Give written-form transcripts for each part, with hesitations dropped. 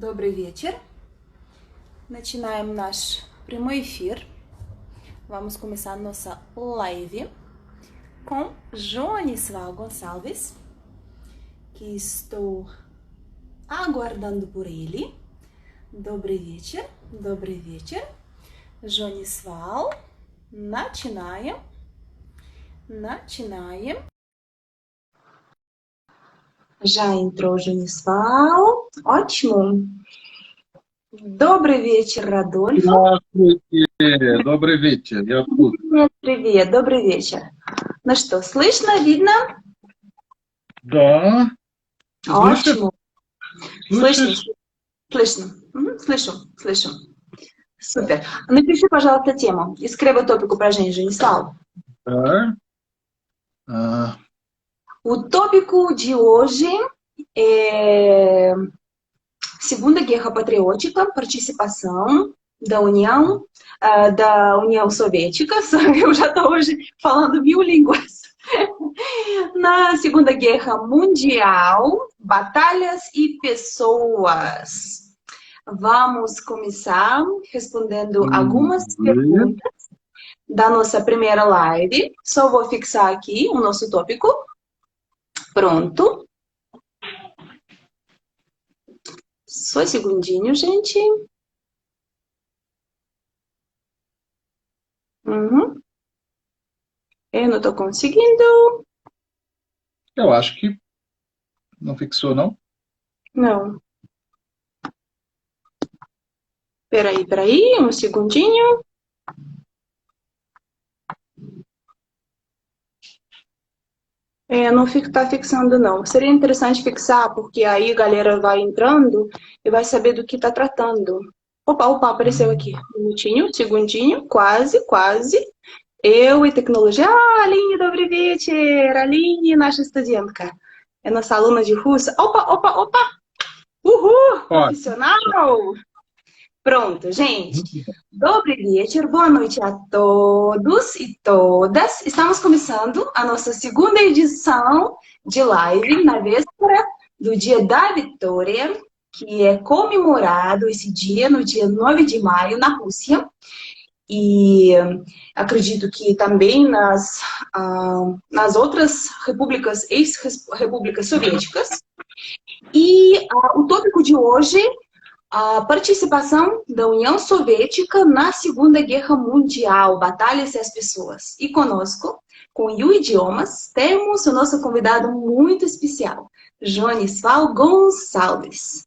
Добрый вечер. Начинаем наш прямой эфир. Vamos começar nossa live com Jonisval Gonçalves, que estou aguardando por ele. Добрый вечер, добрый вечер. Jonisval, начинаем. Já entrou Jonisval. Ótimo. Добрый вечер, Радольфо. Здравствуйте. Добрый вечер. Я тут. Привет, добрый вечер. Ну что, слышно, видно? Да. Ótimo. Слышишь? Слышно. Слышу. Супер. Напиши, пожалуйста, тему. Escreva o tópico pra gente, Jonisval. Tá. O tópico de hoje é Segunda Guerra Patriótica, participação da União Soviética. Eu já estou hoje falando 1000 línguas. Na Segunda Guerra Mundial, batalhas e pessoas. Vamos começar respondendo algumas perguntas da nossa primeira live. Só vou fixar aqui o nosso tópico. Pronto. Só um segundinho, gente. Eu não estou conseguindo. Eu acho que não fixou, não? Não. Peraí, um segundinho. Não está fixando, não. Seria interessante fixar, porque aí a galera vai entrando e vai saber do que está tratando. Opa, apareceu aqui. Um minutinho, segundinho, quase. Eu e tecnologia. Aline, добрый вечер. Aline, naša estudiantka. É nossa aluna de russo. Opa. Uhul, profissional. Pronto, gente. Добрый вечер, boa noite a todos e todas. Estamos começando a nossa segunda edição de live na véspera do Dia da Vitória, que é comemorado esse dia no dia 9 de maio na Rússia. E acredito que também nas outras repúblicas, ex-repúblicas soviéticas. E o tópico de hoje, a participação da União Soviética na Segunda Guerra Mundial, batalhas e as pessoas. E conosco, com o Idiomas, temos o nosso convidado muito especial, Jonisval Gonçalves.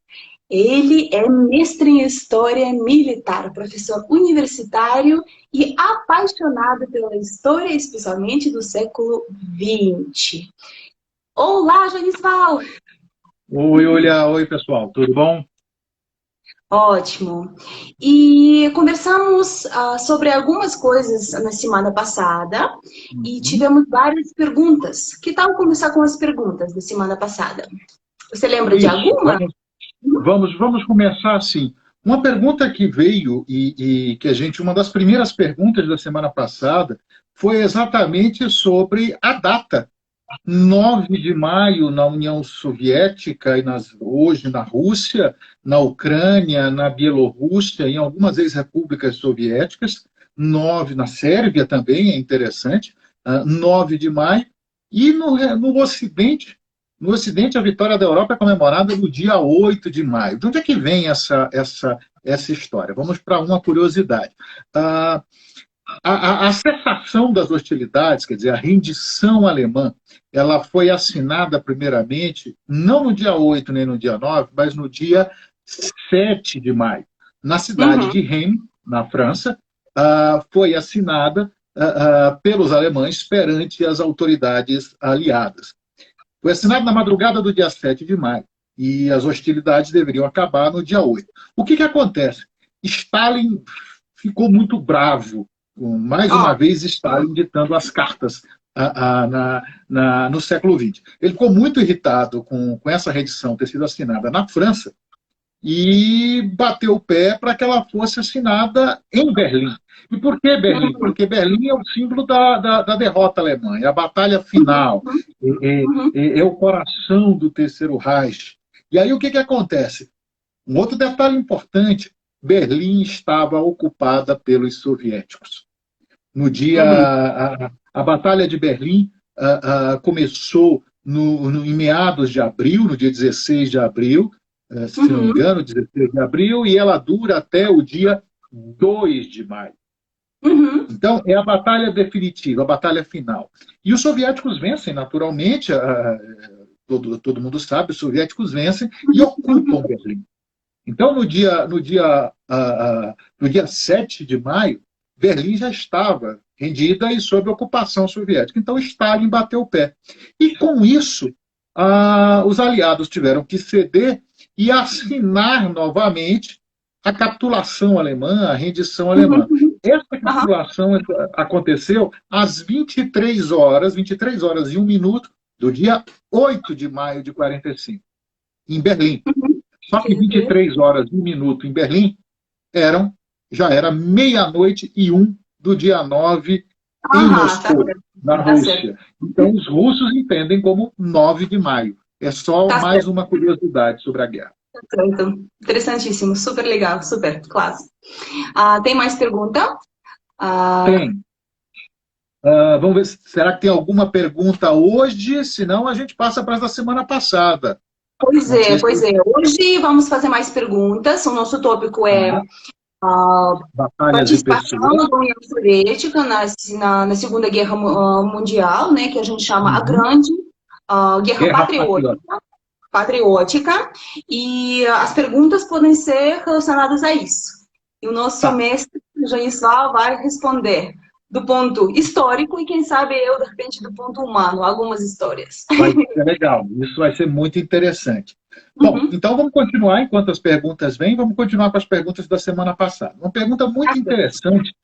Ele é mestre em História Militar, professor universitário e apaixonado pela história, especialmente do século XX. Olá, Jonisval! Oi, pessoal, tudo bom? Ótimo. E conversamos sobre algumas coisas na semana passada e tivemos várias perguntas. Que tal começar com as perguntas da semana passada? Você lembra de alguma? Vamos começar assim. Uma pergunta que veio e que uma das primeiras perguntas da semana passada foi exatamente sobre a data. 9 de maio na União Soviética e hoje na Rússia, na Ucrânia, na Bielorrússia, em algumas ex-repúblicas soviéticas, 9 na Sérvia também, é interessante, 9 de maio, e no Ocidente a vitória da Europa é comemorada no dia 8 de maio. De onde é que vem essa história? Vamos para uma curiosidade. A cessação das hostilidades, quer dizer, a rendição alemã, ela foi assinada primeiramente, não no dia 8 nem no dia 9, mas no dia 7 de maio. Na cidade de Reims, na França, foi assinada pelos alemães perante as autoridades aliadas. Foi assinado na madrugada do dia 7 de maio e as hostilidades deveriam acabar no dia 8. O que acontece? Stalin ficou muito bravo. Mais uma vez, Stalin ditando as cartas no século XX. Ele ficou muito irritado com essa rendição ter sido assinada na França e bateu o pé para que ela fosse assinada em Berlim. E por que Berlim? Porque Berlim é o símbolo da derrota alemã, é a batalha final, é o coração do Terceiro Reich. E aí o que acontece? Um outro detalhe importante, Berlim estava ocupada pelos soviéticos. No dia, Uhum. a Batalha de Berlim começou em meados de abril, no dia 16 de abril, se não me Uhum. engano, 16 de abril, e ela dura até o dia 2 de maio. Uhum. Então, é a batalha definitiva, a batalha final. E os soviéticos vencem, naturalmente, todo mundo sabe, os soviéticos vencem e ocupam Uhum. Berlim. Então, no dia 7 de maio, Berlim já estava rendida e sob ocupação soviética. Então, Stalin bateu o pé. E, com isso, os aliados tiveram que ceder e assinar novamente a capitulação alemã, a rendição alemã. Uhum. Essa Aham. capitulação aconteceu às 23 horas e 1 minuto do dia 8 de maio de 45, em Berlim. Uhum. Só Ok, que vinte e ok. três horas e 1 minuto em Berlim já era meia-noite e um do dia 9 em Aham, tá Moscou, certo. na Tá certo. Rússia. Então, os russos entendem como 9 de maio. É só Tá mais certo. uma curiosidade sobre a guerra. Certo. Interessantíssimo. Super legal. Super. Classe. Tem mais pergunta? Ah, Tem. Vamos ver, será que tem alguma pergunta hoje? Senão, a gente passa para a da semana passada. pois Não é, sei se pois é. Hoje vamos fazer mais perguntas. O nosso tópico é ah, batalhas de participação pessoas. da União Soviética na Segunda Guerra Mundial, né, que a gente chama a Uhum. Grande Guerra Guerra patriótica. Patriótica, e as perguntas podem ser relacionadas a isso. E o nosso Tá. mestre, Janisval, vai responder do ponto histórico e, quem sabe, eu, de repente, do ponto humano, algumas histórias. Vai ser legal. Isso vai ser muito interessante. Bom, Uhum. então vamos continuar enquanto as perguntas vêm. Vamos continuar com as perguntas da semana passada. Uma pergunta muito interessante,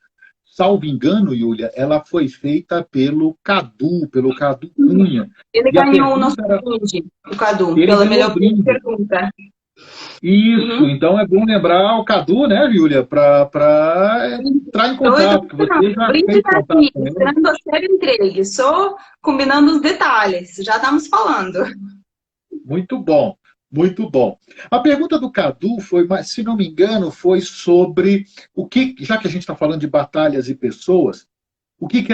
salvo engano, Júlia, ela foi feita pelo Cadu Cunha. Ele E a ganhou o nosso pergunta era, brinde, o Cadu, ele pela ganhou o melhor brinde. pergunta. Isso, Uhum. então é bom lembrar o Cadu, né, Júlia, para entrar em Eu estou contato, que esperando. você O já brinde fez está contato aqui, com ele. esperando a série entregue, só combinando os detalhes. Já estamos falando. Muito bom, muito bom. A pergunta do Cadu foi, se não me engano, foi sobre já que a gente está falando de batalhas e pessoas, o que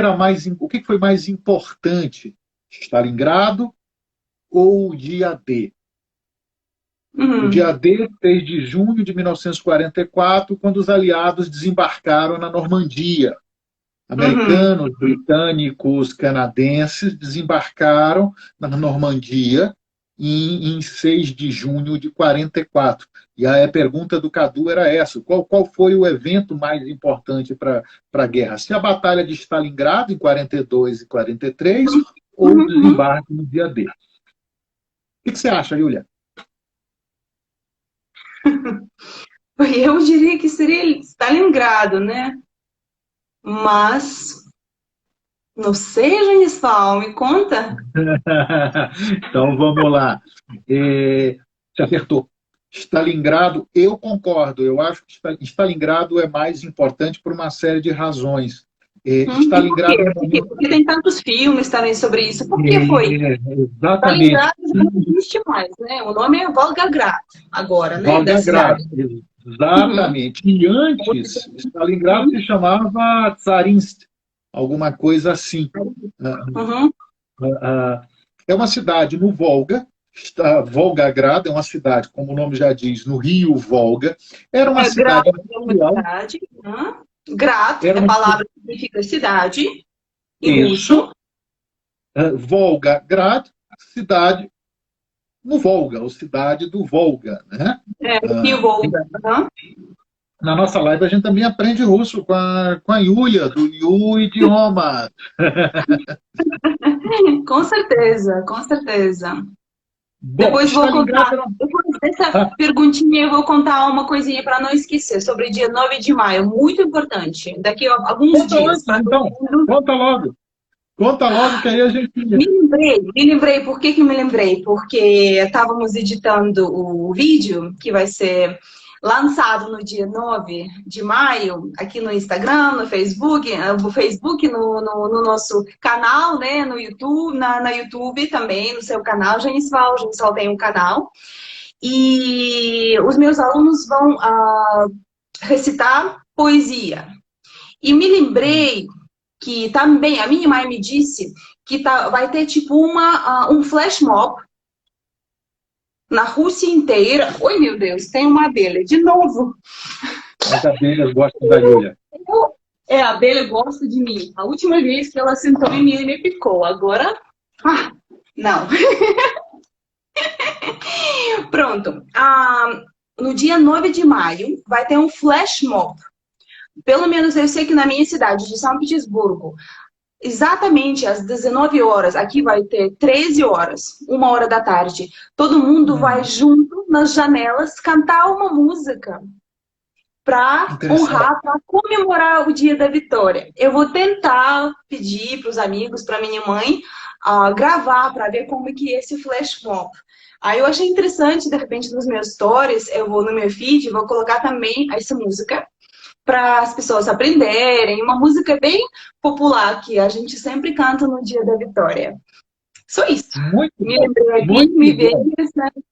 foi mais importante, Stalingrado ou o dia D? O Uhum. dia D, 6 de junho de 1944, quando os aliados desembarcaram na Normandia. Uhum. Americanos, britânicos, canadenses desembarcaram na Normandia em 6 de junho de 44. E a pergunta do Cadu era essa: qual foi o evento mais importante para a guerra? Se a Batalha de Stalingrado, em 42 e 43, ou o Uhum. desembarque no dia D? O que você acha, Yulia? Eu diria que seria Stalingrado, né? Mas, não sei, Janisval, me conta. Então vamos lá. Você acertou. Stalingrado, eu concordo. Eu acho que Stalingrado é mais importante por uma série de razões. E por quê? Stalingrado é um Por quê? momento. Porque tem tantos filmes também sobre isso. Por que foi? Exatamente. Stalingrado não existe mais, né? O nome é Volgograd agora, né? Da Volgogrado. cidade. Uhum. Exatamente. E antes, Stalingrado se chamava Tsarinsk, alguma coisa assim. Uhum. É uma cidade no Volga, Volgograd é uma cidade, como o nome já diz, no rio Volga. Era uma Grad cidade é uma industrial, cidade. Né? Grad era é uma palavra que significa cidade em isso, russo. Volgograd, cidade no Volga, ou cidade do Volga, né? É, rio Volga. Uhum. Na nossa live a gente também aprende russo com a Yulia, do Yu Idioma. Com certeza, com certeza. Bom, Depois vou Stalingrado contar, era... depois dessa Ah, perguntinha, eu vou contar uma coisinha para não esquecer, sobre o dia 9 de maio, muito importante, daqui a alguns conta dias, antes, para todo então. mundo. Conta logo. Conta logo que aí a gente... Por que que me lembrei? Porque estávamos editando o vídeo que vai ser lançado no dia 9 de maio, aqui no Instagram, no Facebook, no nosso canal, né, no YouTube, na YouTube também, no seu canal, Janisval tem um canal. e os meus alunos vão recitar poesia. E me lembrei que também a minha mãe me disse que vai ter tipo um flash mob na Rússia inteira. Oi, meu Deus, tem uma abelha de novo. As abelhas gostam da Júlia. A abelha gosta de mim. A última vez que ela sentou em mim e me picou. Agora, não. Pronto. No dia 9 de maio vai ter um flash mob. Pelo menos eu sei que na minha cidade de São Petersburgo, exatamente às 19 horas, aqui vai ter 13 horas, 1 hora da tarde. Todo mundo vai junto nas janelas cantar uma música para honrar, para comemorar o dia da vitória. Eu vou tentar pedir para os amigos, para minha mãe, gravar para ver como que é esse flash mob. Aí eu achei interessante, de repente, nos meus stories, eu vou no meu feed, vou colocar também essa música para as pessoas aprenderem. Uma música bem popular que a gente sempre canta no dia da vitória. Só isso. Muito me lembrei aqui, me veio interessante.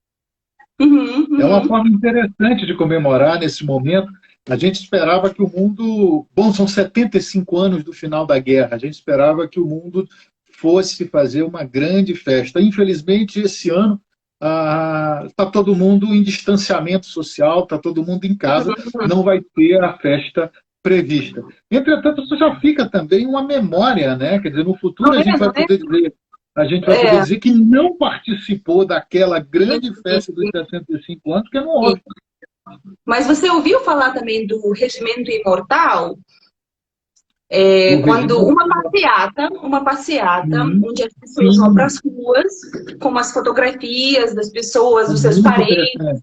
É uma forma interessante de comemorar nesse momento. A gente esperava que o mundo... Bom, são 75 anos do final da guerra. A gente esperava que o mundo fosse fazer uma grande festa. Infelizmente, esse ano, está todo mundo em distanciamento social, está todo mundo em casa, não vai ter a festa prevista. Entretanto, isso já fica também uma memória, né? Quer dizer, no futuro a gente vai poder dizer... A gente vai poder dizer que não participou daquela grande festa dos 65 anos, porque não houve. Mas você ouviu falar também do Regimento Imortal? Quando uma passeata onde as pessoas vão para as ruas com as fotografias das pessoas, dos seus parentes,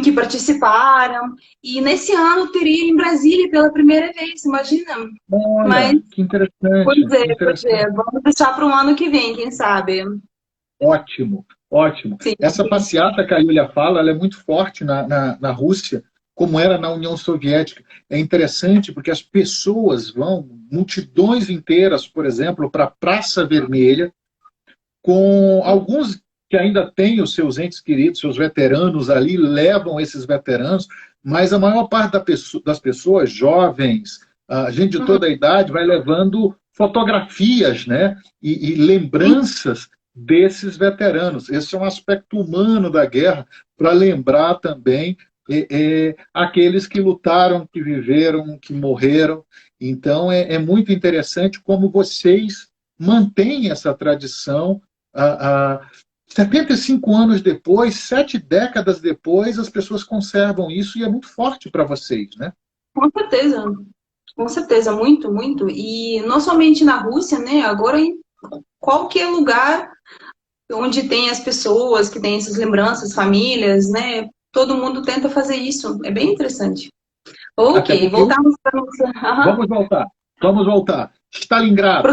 que participaram. E nesse ano teria em Brasília pela primeira vez, imagina. Olha, mas que interessante. Pois é. Vamos deixar para o ano que vem, quem sabe. Ótimo, ótimo. Sim. Essa passeata que a Yulia fala, ela é muito forte na Rússia, como era na União Soviética. É interessante porque as pessoas vão, multidões inteiras, por exemplo, para a Praça Vermelha, com alguns que ainda têm os seus entes queridos, seus veteranos ali, levam esses veteranos, mas a maior parte das pessoas, jovens, a gente de toda a idade, vai levando fotografias, né, e lembranças desses veteranos. Esse é um aspecto humano da guerra, para lembrar também aqueles que lutaram, que viveram, que morreram. Então, é muito interessante como vocês mantêm essa tradição. 75 anos depois, 7 décadas depois, as pessoas conservam isso e é muito forte para vocês, né? Com certeza, muito, muito. E não somente na Rússia, né? Agora em qualquer lugar onde tem as pessoas que têm essas lembranças, famílias, né? Todo mundo tenta fazer isso. É bem interessante. Ok, voltamos para nossa... Vamos voltar. Stalingrado.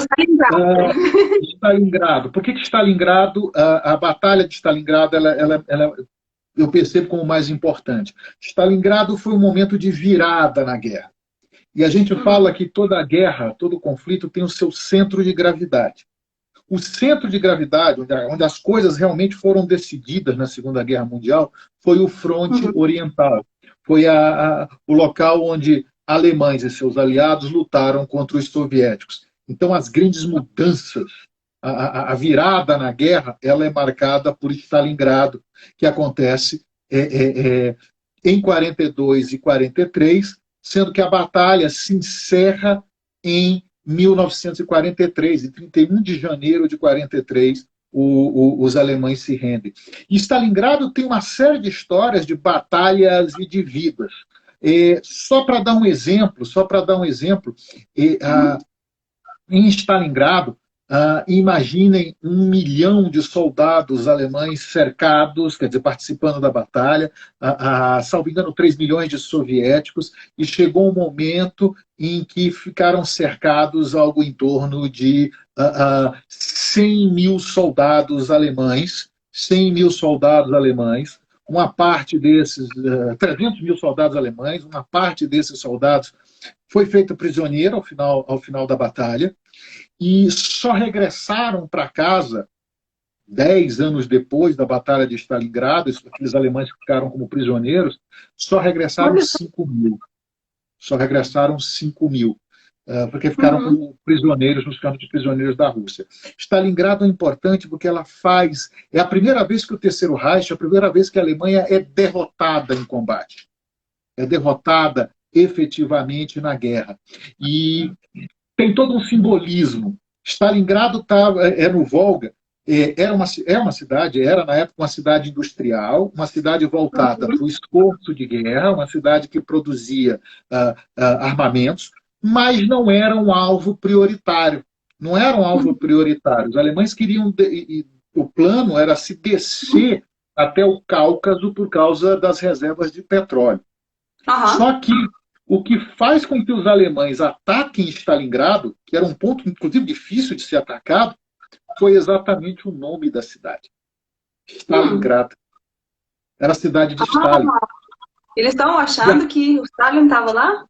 Stalingrado. Por que Stalingrado, a batalha de Stalingrado, eu percebo como mais importante? Stalingrado foi um momento de virada na guerra. E a gente fala que toda guerra, todo conflito tem o seu centro de gravidade. O centro de gravidade, onde as coisas realmente foram decididas na Segunda Guerra Mundial, foi o fronte oriental. Foi o local onde alemães e seus aliados lutaram contra os soviéticos. Então, as grandes mudanças, a virada na guerra, ela é marcada por Stalingrado, que acontece em 42 e 43, sendo que a batalha se encerra em 1943, em 31 de janeiro de 43, os alemães se rendem. E Stalingrado tem uma série de histórias de batalhas e de vidas. Só para dar um exemplo, em Stalingrado, imaginem 1 milhão de soldados alemães cercados, quer dizer, participando da batalha, salvo engano, 3 milhões de soviéticos, e chegou um momento em que ficaram cercados algo em torno de 100 mil soldados alemães, uma parte desses, 300 mil soldados alemães, uma parte desses soldados foi feita prisioneira ao final da batalha, e só regressaram para casa 10 anos depois da Batalha de Stalingrado, aqueles alemães que ficaram como prisioneiros, só regressaram Olha só. 5 mil. Só regressaram 5 mil, porque ficaram Uhum. como prisioneiros nos campos de prisioneiros da Rússia. Stalingrado é importante porque ela faz... É a primeira vez que o Terceiro Reich, é a primeira vez que a Alemanha é derrotada em combate. É derrotada efetivamente na guerra. E tem todo um simbolismo. Stalingrado é no Volga, é uma cidade, era na época uma cidade industrial, uma cidade voltada para o esforço de guerra, uma cidade que produzia armamentos, mas não era um alvo prioritário. Não era um alvo prioritário. Os alemães queriam, o plano era se descer até o Cáucaso por causa das reservas de petróleo. Aham. Só que o que faz com que os alemães ataquem Stalingrado, que era um ponto, inclusive, difícil de ser atacado, foi exatamente o nome da cidade. Hum. Stalingrado. Era a cidade de Stalin. Ah, eles estão achando que o Stalin estava lá?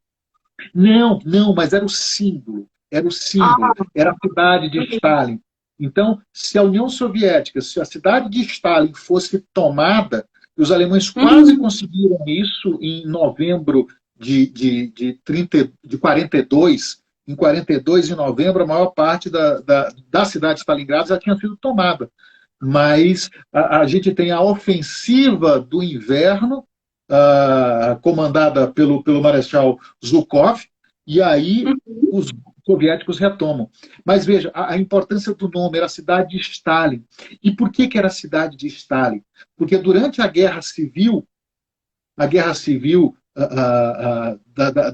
Não, não, mas era o símbolo. Era o símbolo. Ah, Era a cidade de Stalin. Então, se a União Soviética, se a cidade de Stalin fosse tomada, os alemães quase uhum. conseguiram isso em novembro de 42. Em 42, em novembro, a maior parte da cidade de Stalingrado já tinha sido tomada. Mas a gente tem a ofensiva do inverno, comandada pelo Marechal Zhukov, e aí os soviéticos retomam. Mas veja, a importância do nome era a cidade de Stalin. E por que era a cidade de Stalin? Porque durante a guerra civil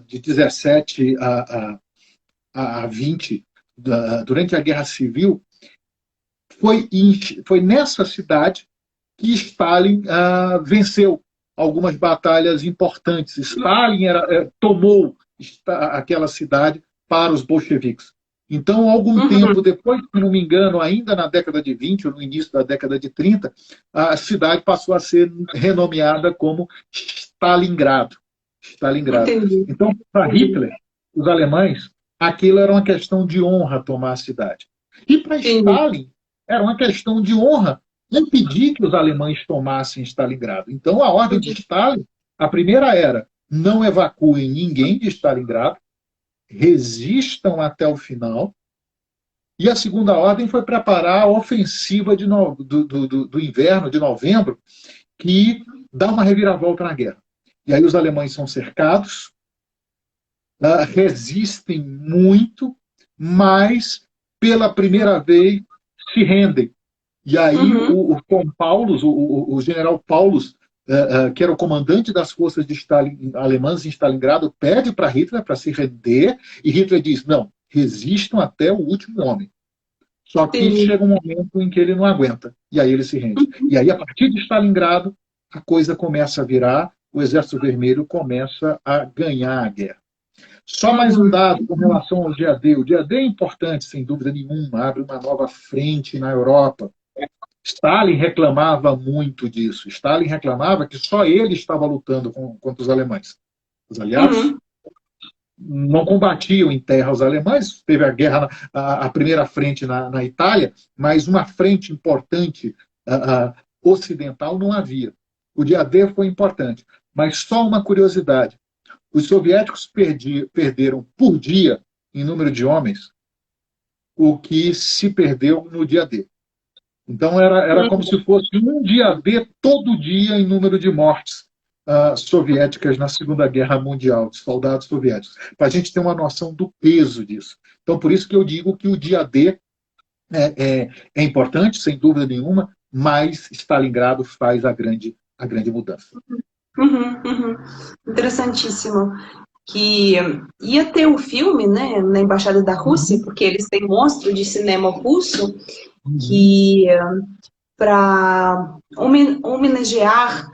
de 17 a 20, durante a guerra civil, foi nessa cidade que Stalin venceu algumas batalhas importantes. Stalin tomou aquela cidade para os bolcheviques. Então, algum Uhum. tempo depois, se não me engano, ainda na década de 20 ou no início da década de 30, a cidade passou a ser renomeada como Stalingrado. Stalingrado. Entendi. Então, para Hitler, os alemães, aquilo era uma questão de honra tomar a cidade. E para Entendi. Stalin, era uma questão de honra impedir que os alemães tomassem Stalingrado. Então, a ordem de Stalin, a primeira era: não evacuem ninguém de Stalingrado, resistam até o final. E a segunda ordem foi preparar a ofensiva do inverno, de novembro, que dá uma reviravolta na guerra. E aí os alemães são cercados, resistem muito, mas pela primeira vez se rendem. E aí Uhum. o Paulus, o general Paulus, que era o comandante das forças de alemãs em Stalingrado, pede para Hitler para se render, e Hitler diz: não, resistam até o último homem. Só que Entendi. chega um momento em que ele não aguenta, e aí ele se rende. E aí, a partir de Stalingrado, a coisa começa a virar, o Exército Vermelho começa a ganhar a guerra. Só mais um Uhum. dado com relação ao dia D. O dia D é importante, sem dúvida nenhuma, abre uma nova frente na Europa. Stalin reclamava muito disso. Stalin reclamava que só ele estava lutando contra os alemães. Os aliados Uhum. não combatiam em terra os alemães. Teve a guerra, a primeira frente na Itália, mas uma frente importante ocidental não havia. O dia D foi importante. Mas só uma curiosidade: os soviéticos perderam por dia, em número de homens, o que se perdeu no dia D. Então, era como se fosse um dia D todo dia em número de mortes soviéticas na Segunda Guerra Mundial, de soldados soviéticos, para a gente ter uma noção do peso disso. Então, por isso que eu digo que o dia D é importante, sem dúvida nenhuma, mas Stalingrado faz a grande mudança. Uhum. Uhum. Interessantíssimo. Que ia ter um filme, né, na Embaixada da Rússia, Uhum. porque eles têm monstro de cinema russo, Uhum. que para homenagear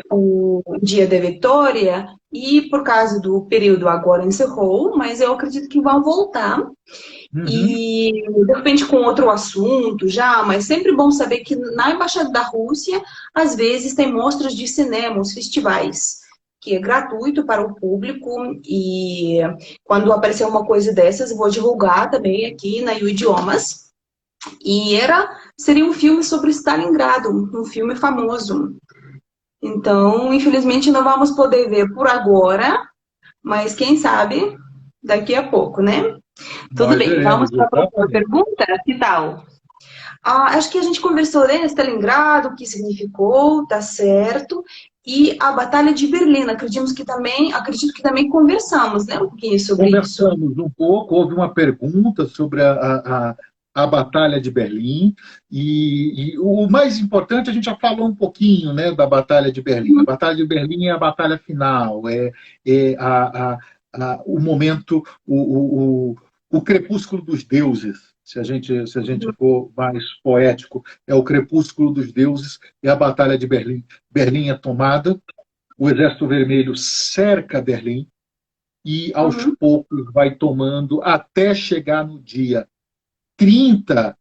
o Dia da Vitória, e por causa do período agora encerrou, mas eu acredito que vão voltar, Uhum. e de repente com outro assunto já, mas sempre bom saber que na Embaixada da Rússia, às vezes tem mostras de cinema, os festivais, que é gratuito para o público, e quando aparecer uma coisa dessas, vou divulgar também aqui na U Idiomas, E seria um filme sobre Stalingrado, um filme famoso. Então, infelizmente, não vamos poder ver por agora, mas quem sabe daqui a pouco, né? Tudo Nós bem, vamos veremos, para a próxima exatamente. pergunta? Que tal? Acho que a gente conversou, né, Stalingrado, o que significou, tá certo. E a Batalha de Berlim, acredito que também conversamos, né, um pouquinho sobre isso. Conversamos um pouco, houve uma pergunta sobre a Batalha de Berlim, e o mais importante, a gente já falou um pouquinho, né, da Batalha de Berlim. A Batalha de Berlim é a batalha final, é o momento, o crepúsculo dos deuses. Se a gente for mais poético, é o crepúsculo dos deuses, é a Batalha de Berlim. Berlim é tomada, o Exército Vermelho cerca Berlim, e aos Uhum. poucos vai tomando até chegar no dia 30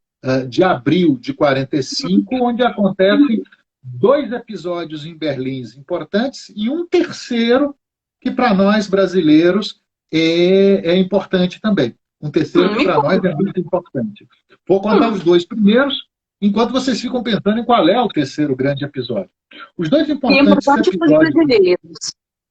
de abril de 45, onde acontecem dois episódios em Berlim importantes e um terceiro que para nós brasileiros é importante também. Um terceiro que Me para nós conta. é muito importante. Vou contar os Hum, dois primeiros, enquanto vocês ficam pensando em qual é o terceiro grande episódio. Os dois que é importantes importante para os episódios. brasileiros.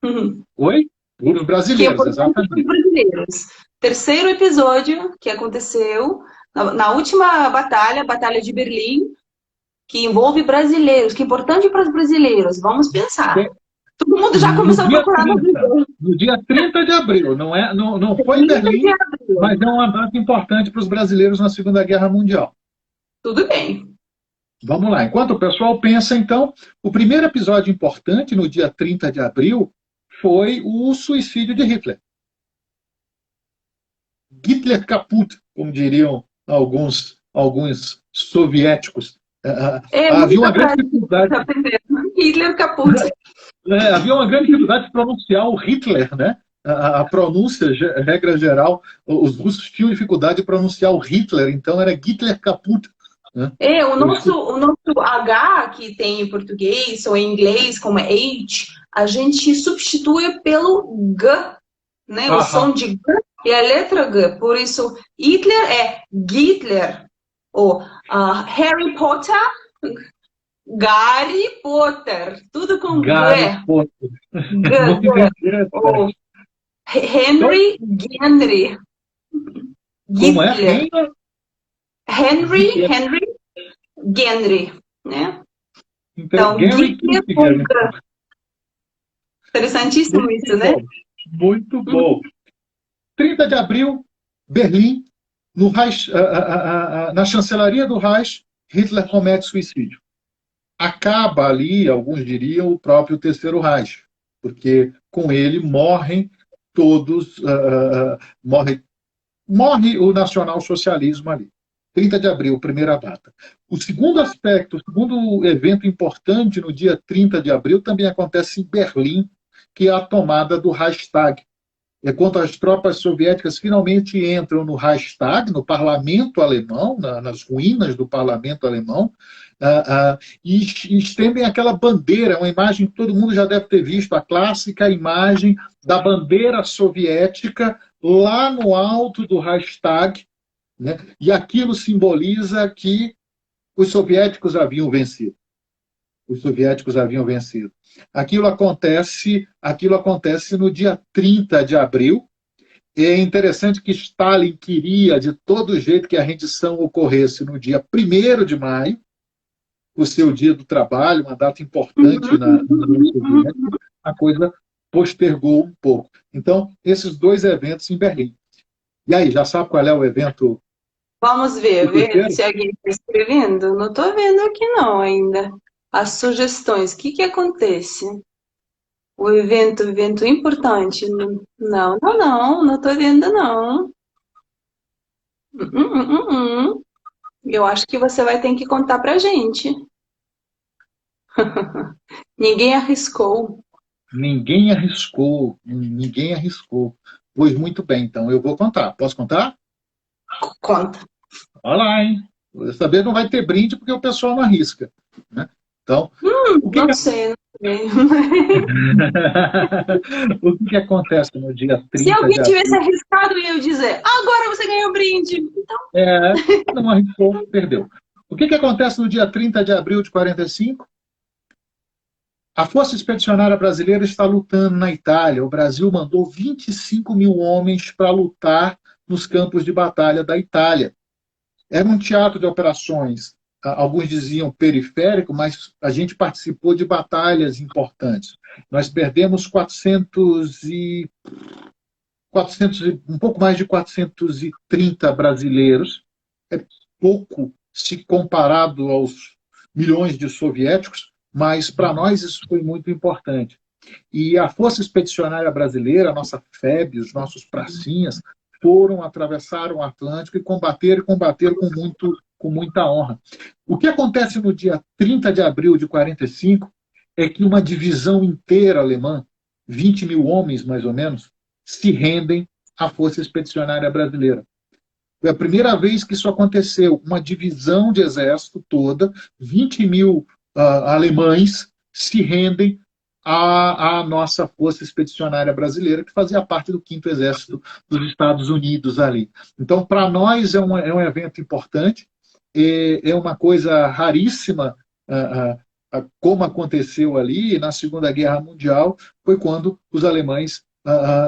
Uhum. Oi? Os Que é brasileiros, importante para os exatamente. brasileiros. Terceiro episódio que aconteceu na última batalha, Batalha de Berlim, que envolve brasileiros, que é importante para os brasileiros. Vamos pensar. Todo mundo já No começou a dia procurar no 30, Google. no dia 30 de abril, não foi em 30 de Berlim, abril. mas é uma data importante para os brasileiros na Segunda Guerra Mundial. Tudo bem. Vamos lá, enquanto o pessoal pensa, então, o primeiro episódio importante no dia 30 de abril foi o suicídio de Hitler. Hitler kaput, como diriam alguns soviéticos. É Havia uma muita grande frase que dificuldade, está aprendendo. Hitler caput. havia uma grande dificuldade de pronunciar o Hitler, né? A pronúncia, regra geral, os russos tinham dificuldade de pronunciar o Hitler, então era Hitler kaput. Né? É, o Eu nosso, escuto, o nosso H que tem em português ou em inglês como é H, a gente substitui pelo G, né? O som aham, de G é a letra G. Por isso, Hitler é Hitler. Ou Harry Potter, Gary Potter. Tudo com Gary G. Potter. G, Muito G. Ou interessante. Então, Henry Henry. como é? Hitler. Reina Hitler. Henry Henry, né? Então, Então, Gary Hitler com Kissinger. G. Interessantíssimo Muito isso, né? bom. Muito Uhum. bom. 30 de abril, Berlim, no Reich, na chancelaria do Reich, Hitler comete suicídio. Acaba ali, alguns diriam, o próprio Terceiro Reich, porque com ele morrem todos, morre o nacionalsocialismo ali. 30 de abril, primeira data. O segundo aspecto, o segundo evento importante no dia 30 de abril também acontece em Berlim, que é a tomada do Reichstag. É quando as tropas soviéticas finalmente entram no Reichstag, no parlamento alemão, nas ruínas do parlamento alemão, e estendem aquela bandeira, uma imagem que todo mundo já deve ter visto, a clássica imagem da bandeira soviética lá no alto do Reichstag, né? E aquilo simboliza que os soviéticos haviam vencido. Os soviéticos haviam vencido. Aquilo acontece no dia 30 de abril. É interessante que Stalin queria, de todo jeito, que a rendição ocorresse no dia 1º de maio, o seu dia do trabalho, uma data importante na União Soviética. A coisa postergou um pouco. Então, esses dois eventos em Berlim. E aí, já sabe qual é o evento? Vamos O ver terceiro? se alguém está escrevendo. Não estou vendo aqui não ainda. As sugestões. O que que acontece? O evento importante. Não estou vendo não. Hum. Eu acho que você vai ter que contar pra gente. Ninguém arriscou. Ninguém arriscou, ninguém arriscou. Pois muito bem, então eu vou contar. Posso contar? Conta. Olha lá, hein? Dessa vez não vai ter brinde porque o pessoal não arrisca. Né? Então, o que, Não que sei. O que acontece no dia Se 30 alguém de tivesse abril? arriscado, eu ia dizer, agora você ganhou um brinde. Então, Não arriscou, perdeu. O que acontece no dia 30 de abril de 45? A Força Expedicionária Brasileira está lutando na Itália. O Brasil mandou 25 mil homens para lutar nos campos de batalha da Itália. Era um teatro de operações, alguns diziam periférico, mas a gente participou de batalhas importantes. Nós perdemos 400 um pouco mais de 430 brasileiros. É pouco se comparado aos milhões de soviéticos, mas para nós isso foi muito importante. E a Força Expedicionária Brasileira, a nossa FEB, os nossos pracinhas, atravessaram o Atlântico e combateram com muita honra. O que acontece no dia 30 de abril de 45 é que uma divisão inteira alemã, 20 mil homens mais ou menos, se rendem à Força Expedicionária Brasileira. Foi a primeira vez que isso aconteceu. Uma divisão de exército toda, 20 mil alemães, se rendem à nossa Força Expedicionária Brasileira, que fazia parte do 5º Exército dos Estados Unidos ali. Então, para nós, é um evento importante, é uma coisa raríssima, como aconteceu ali na Segunda Guerra Mundial, foi quando os alemães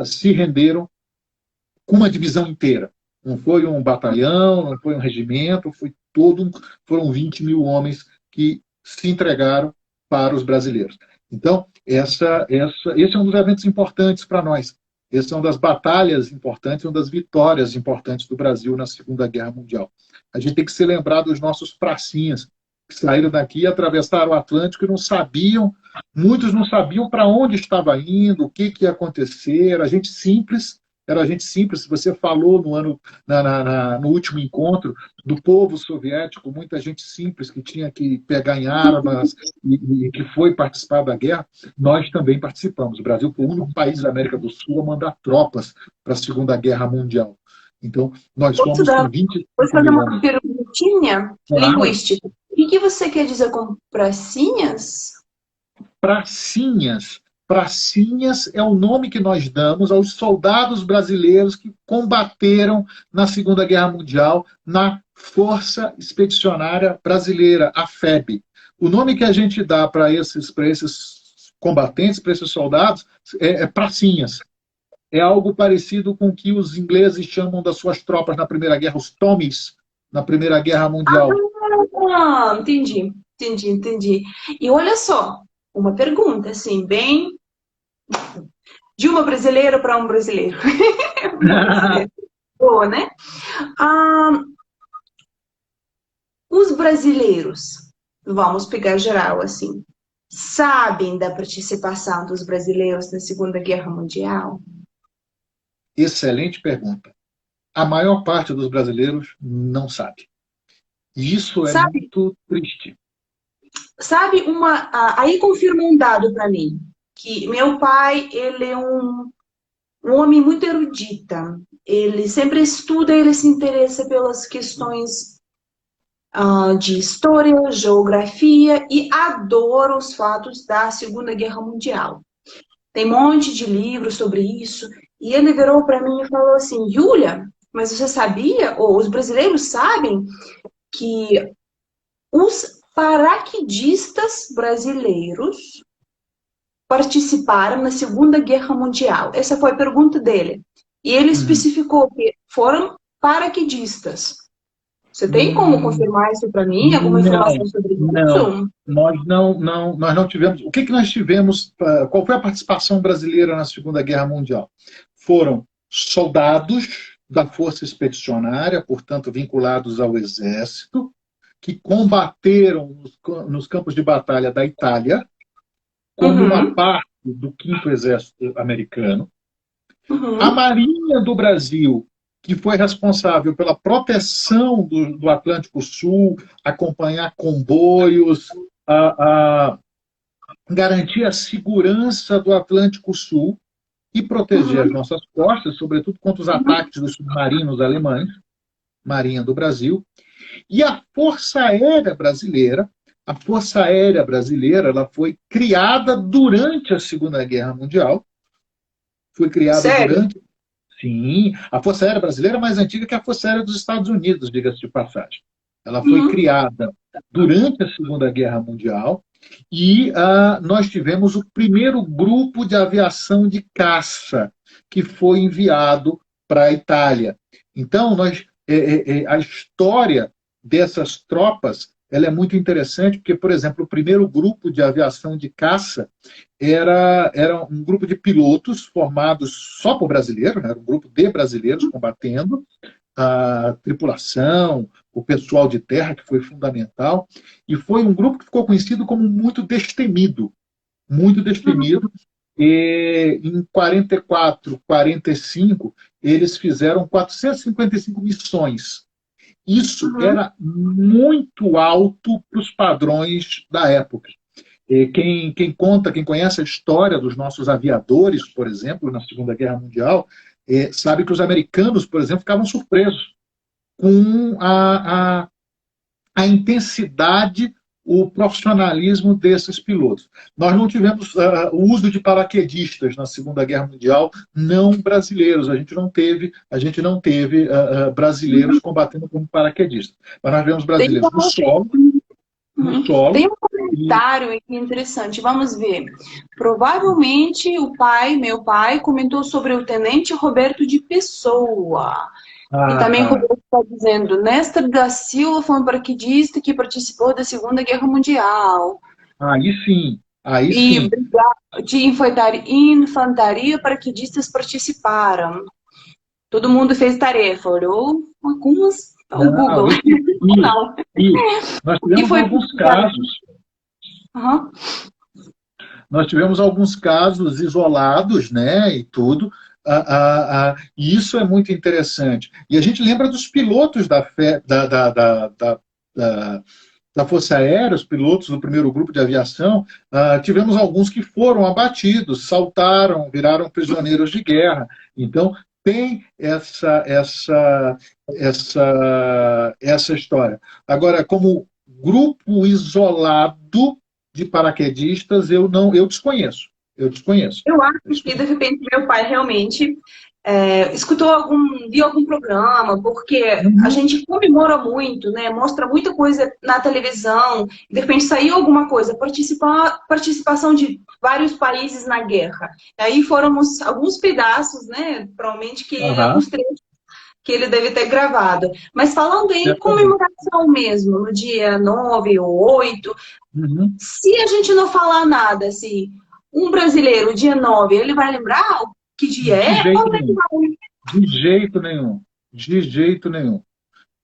se renderam com uma divisão inteira. Não foi um batalhão, não foi um regimento, foram 20 mil homens que se entregaram para os brasileiros. Então, esse é um dos eventos importantes para nós. Essa é uma das batalhas importantes, uma das vitórias importantes do Brasil na Segunda Guerra Mundial. A gente tem que se lembrar dos nossos pracinhas, que saíram daqui, atravessaram o Atlântico e muitos não sabiam para onde estava indo, o que ia acontecer. Era gente simples. Você falou no último encontro do povo soviético, muita gente simples que tinha que pegar em armas e que foi participar da guerra. Nós também participamos. O Brasil foi o único país da América do Sul a mandar tropas para a Segunda Guerra Mundial. Então, nós posso somos com 25 fazer mil uma homens. perguntinha Claro. linguística. O que você quer dizer com pracinhas? Pracinhas. Pracinhas é o nome que nós damos aos soldados brasileiros que combateram na Segunda Guerra Mundial na Força Expedicionária Brasileira, a FEB. O nome que a gente dá para esses combatentes, para esses soldados, é pracinhas. É algo parecido com o que os ingleses chamam das suas tropas na Primeira Guerra, os Tommies, na Primeira Guerra Mundial. Entendi. E olha só, uma pergunta, assim, bem de uma brasileira para um brasileiro. Boa, né? Os brasileiros, vamos pegar geral, assim, sabem da participação dos brasileiros na Segunda Guerra Mundial? Excelente pergunta. A maior parte dos brasileiros não sabe. E isso é muito triste. Sabe, aí confirma um dado para mim, que meu pai, ele é um homem muito erudita. Ele sempre estuda, ele se interessa pelas questões de história, geografia e adora os fatos da Segunda Guerra Mundial. Tem um monte de livros sobre isso. E ele virou para mim e falou assim, Júlia, mas você sabia, ou os brasileiros sabem, que os paraquedistas brasileiros participaram na Segunda Guerra Mundial? Essa foi a pergunta dele. E ele especificou que foram paraquedistas. Você tem como confirmar isso para mim? Alguma informação sobre isso? Nós não tivemos. O que nós tivemos? Qual foi a participação brasileira na Segunda Guerra Mundial? Foram soldados da Força Expedicionária, portanto vinculados ao Exército, que combateram nos campos de batalha da Itália, como uma parte do 5º Exército americano. A Marinha do Brasil, que foi responsável pela proteção do Atlântico Sul, acompanhar comboios, garantir a segurança do Atlântico Sul e proteger as nossas costas, sobretudo contra os ataques dos submarinos alemães, Marinha do Brasil. E a Força Aérea Brasileira, A Força Aérea Brasileira, ela foi criada durante a Segunda Guerra Mundial. Foi criada Sério? durante... Sim, a Força Aérea Brasileira é mais antiga que a Força Aérea dos Estados Unidos, diga-se de passagem. Ela foi Uhum, criada durante a Segunda Guerra Mundial e nós tivemos o primeiro grupo de aviação de caça que foi enviado para a Itália. Então, a história dessas tropas ela é muito interessante, porque, por exemplo, o primeiro grupo de aviação de caça era um grupo de pilotos formados só por brasileiros, né? Era um grupo de brasileiros combatendo, a tripulação, o pessoal de terra, que foi fundamental, e foi um grupo que ficou conhecido como muito destemido, muito uhum, destemido. E em 44, 45, eles fizeram 455 missões. Isso uhum. era muito alto para os padrões da época. Quem conhece a história dos nossos aviadores, por exemplo, na Segunda Guerra Mundial, sabe que os americanos, por exemplo, ficavam surpresos com a intensidade, o profissionalismo desses pilotos. Nós não tivemos o uso de paraquedistas na Segunda Guerra Mundial, não brasileiros. A gente não teve brasileiros combatendo como paraquedistas. Mas nós tivemos Tem brasileiros no uma- solo, no uhum. Tem solo um e... comentário aqui interessante. Vamos ver. Provavelmente meu pai, comentou sobre o Tenente Roberto de Pessoa. E Ah, também tá. Roberto está dizendo, Néstor da Silva foi um paraquedista que participou da Segunda Guerra Mundial. Aí sim, aí E sim. de infantaria, paraquedistas participaram. Todo mundo fez tarefa, olhou algumas ao Não, Google. isso, Não. isso. Nós O que tivemos foi alguns publicado? casos, Uhum. nós tivemos alguns casos isolados, né, e tudo, e isso é muito interessante. E a gente lembra dos pilotos da Força Aérea, os pilotos do primeiro grupo de aviação, tivemos alguns que foram abatidos, saltaram, viraram prisioneiros de guerra. Então, tem essa história. Agora, como grupo isolado de paraquedistas, eu desconheço. Eu desconheço. Eu acho Eu que, de desconheço. repente, meu pai realmente viu algum programa, porque a Uhum. gente comemora muito, né? Mostra muita coisa na televisão, de repente saiu alguma coisa, participação de vários países na guerra. Aí foram alguns pedaços, né? Provavelmente que Aham, alguns trechos que ele deve ter gravado. Mas falando em certamente. comemoração mesmo, no dia 9 ou 8, Uhum. se a gente não falar nada, assim, um brasileiro, dia 9 ele vai lembrar que dia De é? Ou jeito nem nenhum. vai? De jeito nenhum. De jeito nenhum.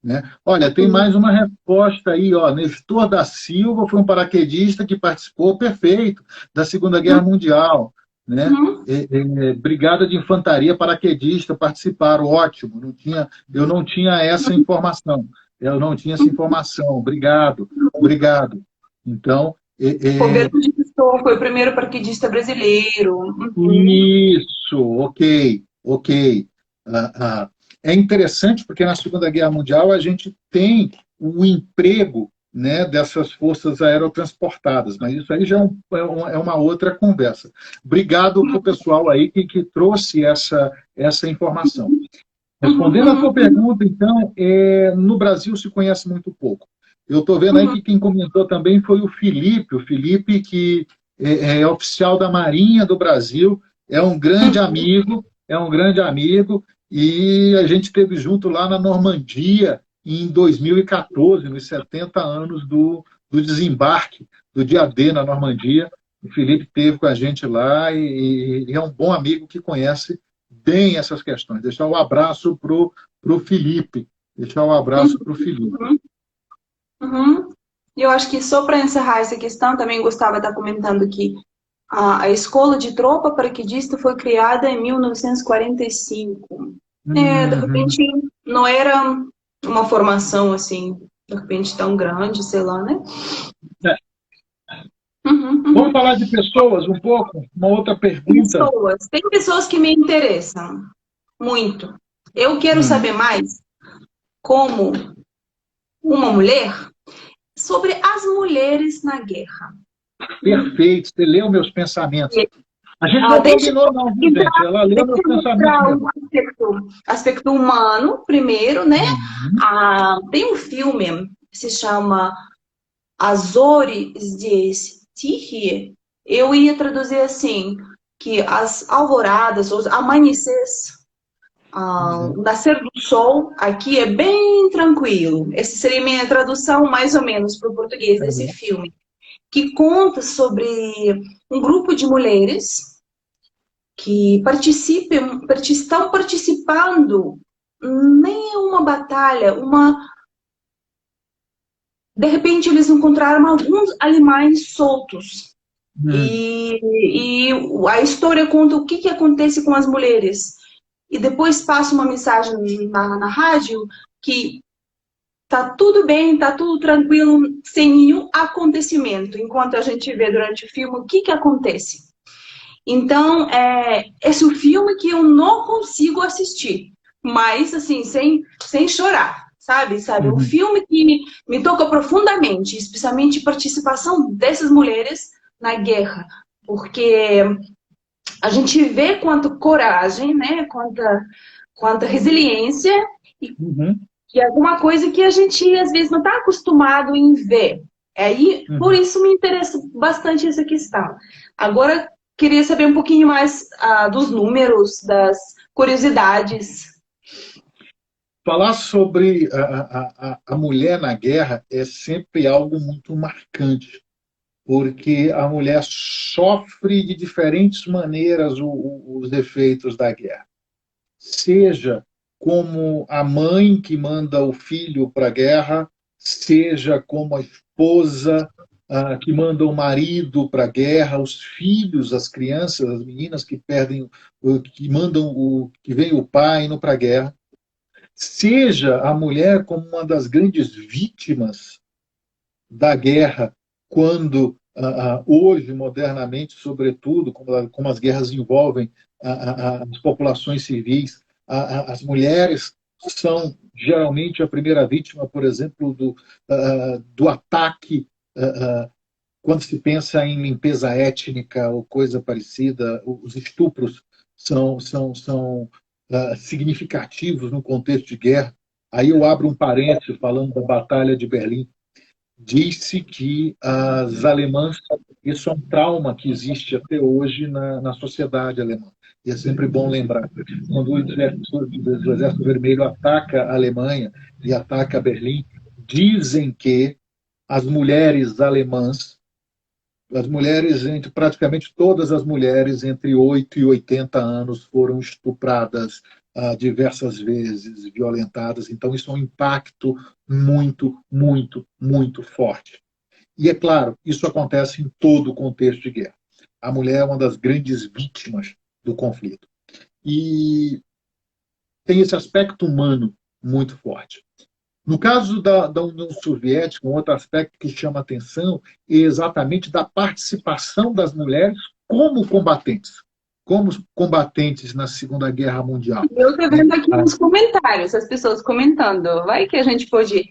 Né? Olha, tem Uhum, mais uma resposta aí, ó. Nestor da Silva foi um paraquedista que participou, perfeito, da Segunda Guerra Mundial. Né? uhum. Brigada de Infantaria Paraquedista participaram, ótimo. Eu não tinha essa informação. Eu não tinha essa informação. Obrigado, obrigado. Então, Roberto de Pessoa foi o primeiro paraquedista brasileiro. Uhum, isso, ok, ok. É interessante porque na Segunda Guerra Mundial a gente tem o emprego, né, dessas forças aerotransportadas, mas isso aí já é uma outra conversa. Obrigado para o pessoal aí que trouxe essa informação. uhum, Respondendo à tua uhum, pergunta, então, no Brasil se conhece muito pouco. Eu estou vendo aí uhum, que quem comentou também foi o Felipe que é oficial da Marinha do Brasil, uhum. é um grande amigo, e a gente esteve junto lá na Normandia em 2014, nos 70 anos do desembarque do dia D na Normandia. O Felipe esteve com a gente lá e é um bom amigo que conhece bem essas questões. Deixar o um abraço para o Felipe. Deixar o um abraço para o Felipe. Uhum, uhum. E eu acho que só para encerrar essa questão, também gostava de estar comentando que a escola de tropa paraquedista foi criada em 1945. De Uhum. repente, não era uma formação assim, de repente, tão grande, sei lá, né? É. Uhum, Vamos uhum. falar de pessoas um pouco? Uma outra pergunta. Pessoas. Tem pessoas que me interessam muito. Eu quero Hum. saber mais como uma mulher sobre as mulheres na guerra. Perfeito, você leu meus pensamentos. A gente não Deixa combinou não, viu, eu gente? Ela leu meus pensamentos mostrar mesmo. um aspecto humano, primeiro, né? Uhum. Tem um filme que se chama Azores de Estirpe. Eu ia traduzir assim, que as alvoradas, os amanheceres, o Uhum. nascer do sol aqui é bem tranquilo. Essa seria minha tradução, mais ou menos, para o português desse Uhum. filme, que conta sobre um grupo de mulheres que estão participando nem é uma batalha, de repente eles encontraram alguns animais soltos. Uhum. E a história conta o que acontece com as mulheres. E depois passa uma mensagem na rádio que tá tudo bem, tá tudo tranquilo, sem nenhum acontecimento, enquanto a gente vê durante o filme o que acontece. Então, esse é o filme que eu não consigo assistir, mas assim, sem chorar, sabe? Um Uhum. filme que me toca profundamente, especialmente a participação dessas mulheres na guerra, porque a gente vê quanto coragem, né? Quanta resiliência Uhum. e alguma coisa que a gente às vezes não está acostumado em ver. Aí, por Uhum. isso me interessa bastante essa questão. Agora, queria saber um pouquinho mais dos números, das curiosidades. Falar sobre a mulher na guerra é sempre algo muito marcante, porque a mulher sofre de diferentes maneiras os efeitos da guerra. Seja como a mãe que manda o filho para a guerra, seja como a esposa que manda o marido para a guerra, os filhos, as crianças, as meninas que perdem, que mandam que vem o pai indo para a guerra, seja a mulher como uma das grandes vítimas da guerra, quando hoje, modernamente, sobretudo, como as guerras envolvem as populações civis, as mulheres são geralmente a primeira vítima, por exemplo, do ataque, quando se pensa em limpeza étnica ou coisa parecida, os estupros são significativos no contexto de guerra. Aí eu abro um parênteses falando da Batalha de Berlim. Disse que as alemãs, isso é um trauma que existe até hoje na sociedade alemã. E é sempre bom lembrar. Quando o Exército Vermelho ataca a Alemanha e ataca Berlim, dizem que as mulheres alemãs, praticamente todas as mulheres entre 8 e 80 anos foram estupradas diversas vezes, violentadas. Então, isso é um impacto muito, muito, muito forte. E, é claro, isso acontece em todo o contexto de guerra. A mulher é uma das grandes vítimas do conflito. E tem esse aspecto humano muito forte. No caso da União Soviética, um outro aspecto que chama atenção é exatamente da participação das mulheres como combatentes na Segunda Guerra Mundial. Eu estou Né? vendo aqui nos comentários, as pessoas comentando. Vai que a gente pode.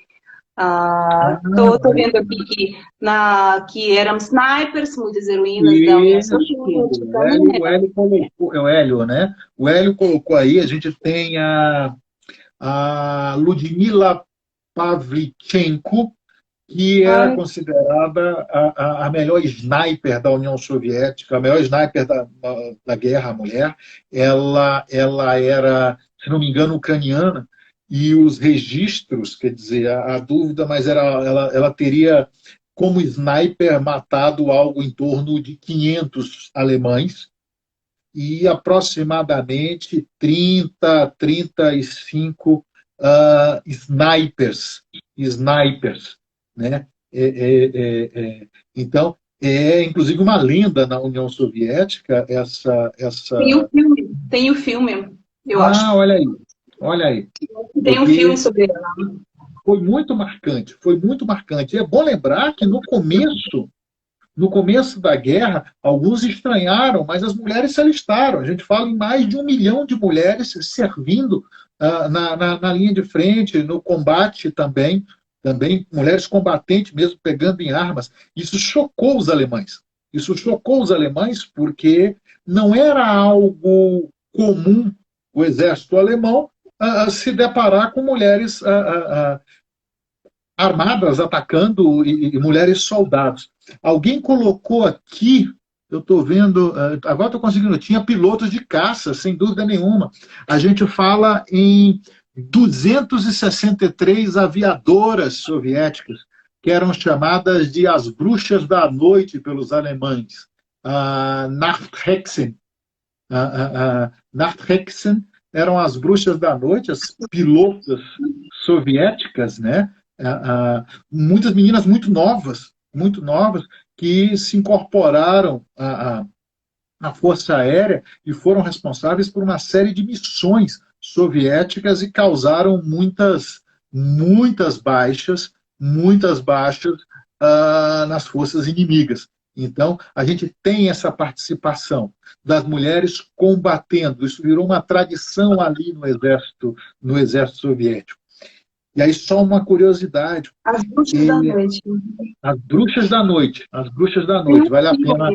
Tô vendo aqui que eram snipers, muitas heroínas da União Isso, Soviética, o né? Hélio colocou, é o Hélio, né? O Hélio colocou aí, a gente tem a Ludmila Pavlichenko, que era Ai, considerada a melhor sniper da União Soviética, a melhor sniper da guerra, a mulher. Ela era, se não me engano, ucraniana, e os registros, quer dizer, a dúvida, mas ela teria, como sniper, matado algo em torno de 500 alemães, e aproximadamente 35 snipers, né? Então, é inclusive uma lenda na União Soviética essa. tem o filme, eu acho. Olha aí, olha aí, Tem um filme porque sobre ela. foi muito marcante, foi muito marcante. E é bom lembrar que no começo da guerra, alguns estranharam, mas as mulheres se alistaram. A gente fala em mais de 1 milhão de mulheres servindo na linha de frente, no combate também. também mulheres combatentes, mesmo pegando em armas. Isso chocou os alemães. Isso chocou os alemães porque não era algo comum o exército alemão se deparar com mulheres armadas atacando e mulheres soldados. Alguém colocou aqui, eu estou vendo, agora estou conseguindo, tinha pilotos de caça, sem dúvida nenhuma. A gente fala em 263 aviadoras soviéticas, que eram chamadas de as bruxas da noite pelos alemães. Nachthexen. Nachthexen eram as bruxas da noite, as pilotas soviéticas, né? Muitas meninas muito novas, que se incorporaram à Força Aérea e foram responsáveis por uma série de missões soviéticas e causaram muitas baixas nas forças inimigas. Então, a gente tem essa participação das mulheres combatendo. Isso virou uma tradição ali no exército soviético. E aí, só uma curiosidade. As Bruxas da Noite. As Bruxas da Noite. As Bruxas da Noite. Vale a pena.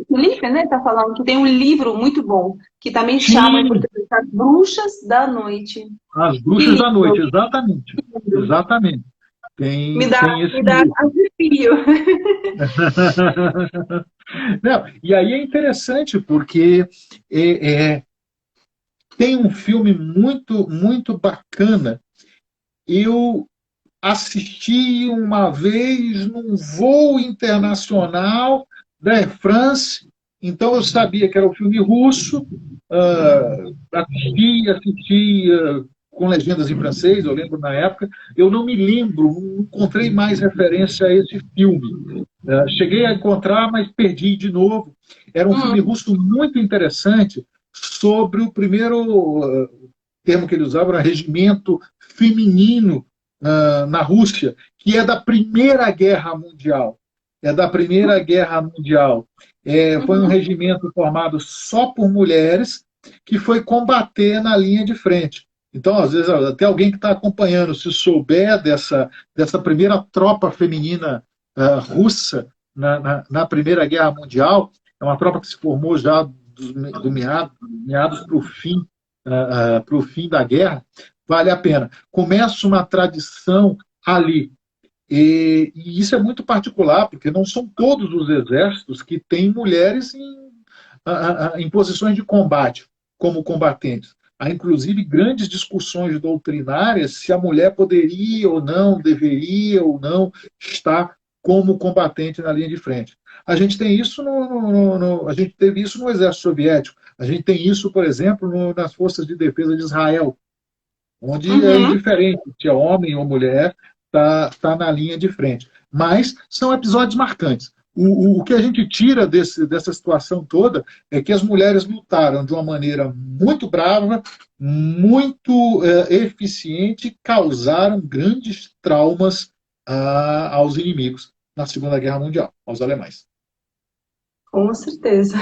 O Felipe, né, está falando que tem um livro muito bom, que também chama em português As Bruxas da Noite. As Bruxas da Noite, exatamente. Exatamente. Me dá arrepio. Não, e aí é interessante, porque tem um filme muito bacana. Eu assisti uma vez num voo internacional da Air France, então eu sabia que era um filme russo, assisti com legendas em francês, eu lembro na época, eu não me lembro, não encontrei mais referência a esse filme. Cheguei a encontrar, mas perdi de novo. Era um filme russo muito interessante sobre o primeiro termo que ele usava, era regimento feminino na Rússia, que é da Primeira Guerra Mundial. Foi um regimento formado só por mulheres que foi combater na linha de frente. Então, às vezes, até alguém que está acompanhando, se souber dessa primeira tropa feminina russa na Primeira Guerra Mundial, é uma tropa que se formou já do meados para o fim da guerra, vale a pena. Começa uma tradição ali. E isso é muito particular, porque não são todos os exércitos que têm mulheres em posições de combate, como combatentes. Há, inclusive, grandes discussões doutrinárias se a mulher poderia ou não, deveria ou não estar como combatente na linha de frente. A gente tem isso a gente teve isso no exército soviético. A gente tem isso, por exemplo, nas forças de defesa de Israel, onde é indiferente se é homem ou mulher, está na linha de frente. Mas são episódios marcantes. O que a gente tira dessa situação toda é que as mulheres lutaram de uma maneira muito brava, muito eficiente, e causaram grandes traumas aos inimigos na Segunda Guerra Mundial, aos alemães. Com certeza.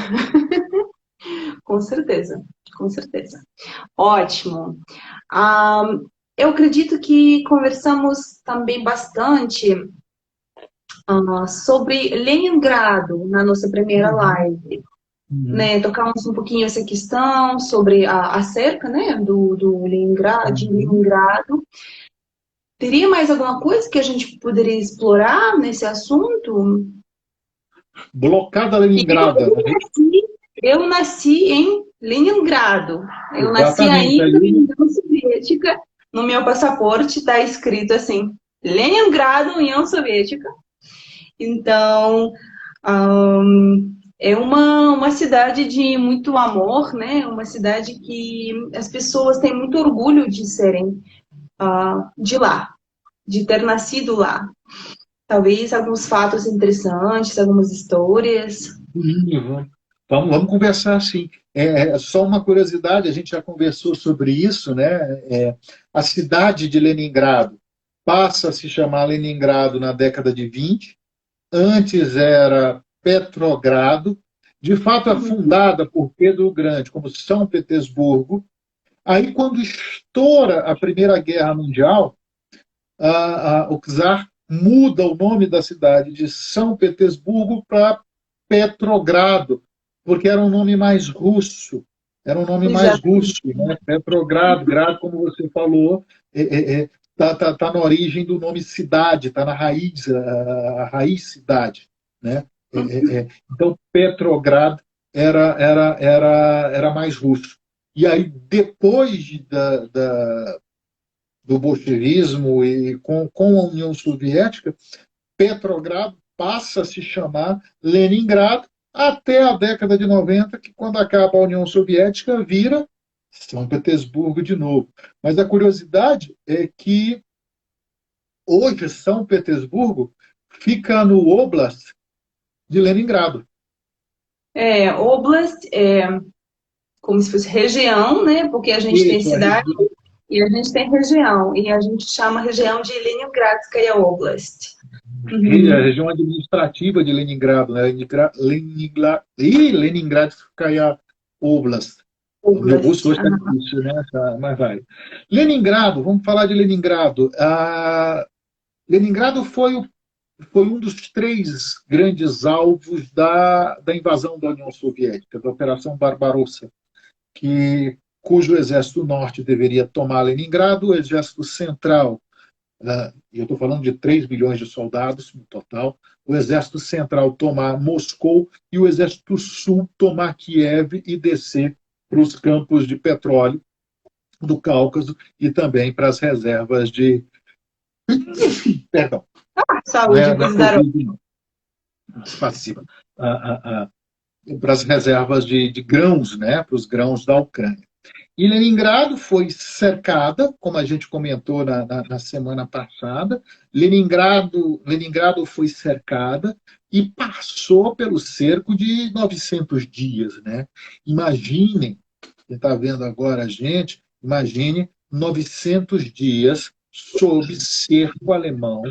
Com certeza. Com certeza. Ótimo. Eu acredito que conversamos também bastante sobre Leningrado na nossa primeira live. Né? Tocamos um pouquinho essa questão sobre a cerca, né? do Leningrado, de Leningrado. Teria mais alguma coisa que a gente poderia explorar nesse assunto? Blocada Leningrada. Eu nasci em Leningrado. Eu nasci ainda na União Soviética. No meu passaporte está escrito assim, Leningrado, União Soviética. Então, é uma cidade de muito amor, né? Uma cidade que as pessoas têm muito orgulho de serem de lá, de ter nascido lá. Talvez alguns fatos interessantes, algumas histórias. Vamos conversar assim. Só uma curiosidade, a gente já conversou sobre isso, né? A cidade de Leningrado passa a se chamar Leningrado na década de 20. Antes era Petrogrado. De fato, é fundada por Pedro o Grande como São Petersburgo. Aí, quando estoura a Primeira Guerra Mundial, o czar muda o nome da cidade de São Petersburgo para Petrogrado, porque era um nome mais russo, era um nome mais Exatamente. russo, né? Petrogrado, grado, como você falou, tá na origem do nome cidade, está na raiz, a raiz cidade, né? Então, Petrogrado era mais russo. E aí, depois do bolchevismo e com a União Soviética, Petrogrado passa a se chamar Leningrado até a década de 90, que quando acaba a União Soviética, vira São Petersburgo de novo. Mas a curiosidade é que hoje São Petersburgo fica no Oblast de Leningrado. Oblast é como se fosse região, né? Porque a gente tem Isso, cidade e a gente tem região. E a gente chama a região de Leningradskaya Oblast. a região administrativa de Leningrado, né? Leningradskaya Oblast. O meu Oblast. russo hoje está difícil, né? Mas vai. Leningrado, vamos falar de Leningrado. Leningrado foi um dos três grandes alvos da invasão da União Soviética, da Operação Barbarossa, cujo exército norte deveria tomar Leningrado, o exército central, e eu estou falando de 3 milhões de soldados no total, o exército central tomar Moscou e o exército sul tomar Kiev e descer para os campos de petróleo do Cáucaso e também para as reservas de... Perdão. Saúde, Guzdaró. Passiva. Para as reservas de grãos, né, para os grãos da Ucrânia. E Leningrado foi cercada, como a gente comentou na semana passada. Leningrado foi cercada e passou pelo cerco de 900 dias. Né? Imaginem, quem está vendo agora a gente, imagine 900 dias sob cerco alemão,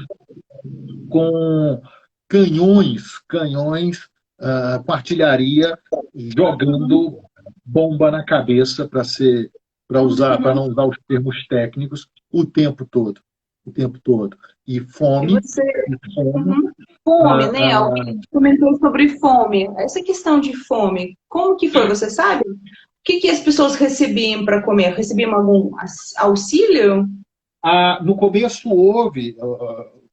com canhões, com artilharia jogando bomba na cabeça para não usar os termos técnicos o tempo todo, e fome, Fome, né? Alguém comentou sobre fome. Essa questão de fome, como que foi? Você sabe? O que as pessoas recebiam para comer? Recebiam algum auxílio? No começo houve,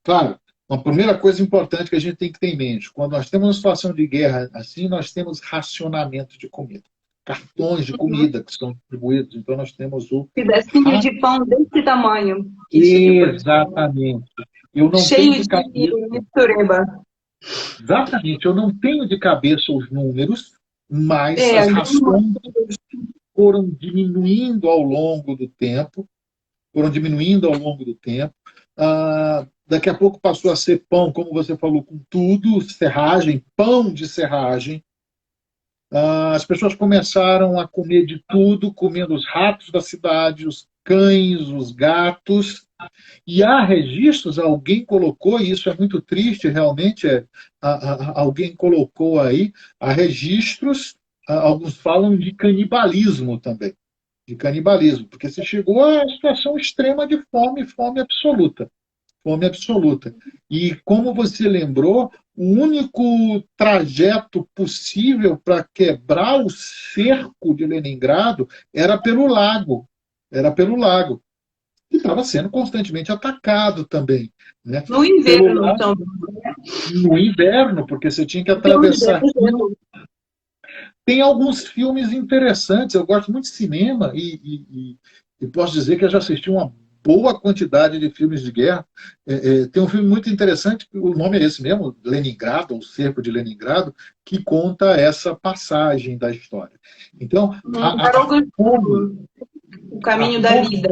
claro. Uma primeira coisa importante que a gente tem que ter em mente, quando nós temos uma situação de guerra assim, nós temos racionamento de comida, cartões de comida que são distribuídos, então nós temos o... Pedacinho de pão desse tamanho. Exatamente. Eu não cheio tenho de cabeça... mistureba. Exatamente, eu não tenho de cabeça os números, mas as rações foram diminuindo ao longo do tempo, daqui a pouco passou a ser pão, como você falou, com tudo, serragem, pão de serragem. As pessoas começaram a comer de tudo, comendo os ratos da cidade, os cães, os gatos. E há registros, alguém colocou, e isso é muito triste, realmente, alguém colocou aí, há registros, alguns falam de canibalismo também. De canibalismo, porque se chegou à situação extrema de fome, fome absoluta. Fome absoluta. E, como você lembrou, o único trajeto possível para quebrar o cerco de Leningrado era pelo lago. Era pelo lago. E estava sendo constantemente atacado também. Né? No inverno, então. No inverno, porque você tinha que atravessar. Tem alguns filmes interessantes. Eu gosto muito de cinema e posso dizer que eu já assisti uma boa quantidade de filmes de guerra. Tem um filme muito interessante, o nome é esse mesmo, Leningrado, ou Cerco de Leningrado, que conta essa passagem da história. Então, o caminho da vida.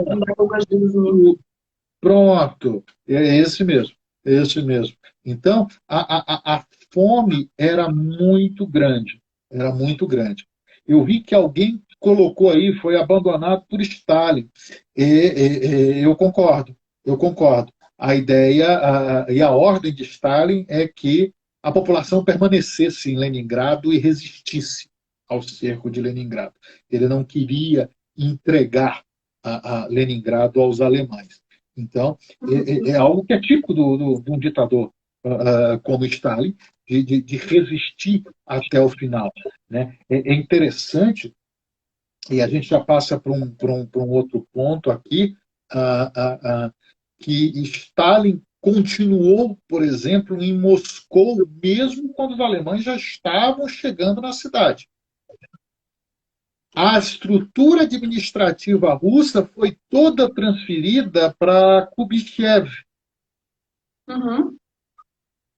Pronto, é esse mesmo. É esse mesmo. Então, a fome era muito grande. Era muito grande. Eu vi que alguém colocou aí, foi abandonado por Stalin. Eu concordo, eu concordo. A ideia e a ordem de Stalin é que a população permanecesse em Leningrado e resistisse ao cerco de Leningrado. Ele não queria entregar a Leningrado aos alemães. Então, é algo que é típico de um ditador como Stalin, de resistir até o final. Né? É interessante, e a gente já passa para um outro ponto aqui, que Stalin continuou, por exemplo, em Moscou, mesmo quando os alemães já estavam chegando na cidade. A estrutura administrativa russa foi toda transferida para Kuybyshev, Uhum.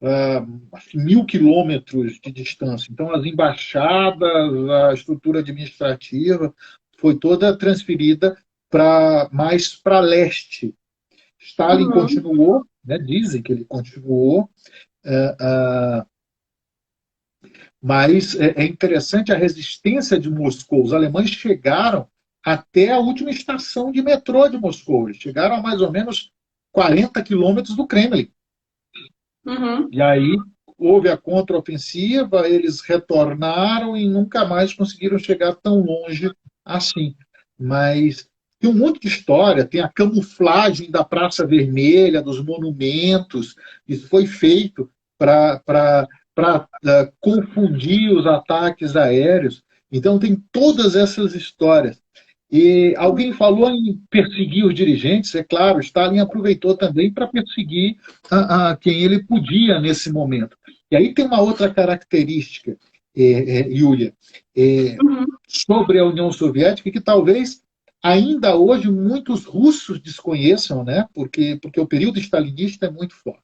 1.000 quilômetros de distância. Então, as embaixadas, a estrutura administrativa foi toda transferida mais para leste. Stalin Uhum. continuou, né, dizem que ele continuou, mas é interessante a resistência de Moscou. Os alemães chegaram até a última estação de metrô de Moscou. Eles chegaram a mais ou menos 40 quilômetros do Kremlin. Uhum. E aí houve a contraofensiva, eles retornaram e nunca mais conseguiram chegar tão longe assim. Mas tem um monte de história, tem a camuflagem da Praça Vermelha, dos monumentos, isso foi feito para confundir os ataques aéreos. Então tem todas essas histórias. E alguém falou em perseguir os dirigentes, é claro, Stalin aproveitou também para perseguir quem ele podia nesse momento. E aí tem uma outra característica, Yulia, Uhum. sobre a União Soviética, que talvez ainda hoje muitos russos desconheçam, né? Porque o período stalinista é muito forte.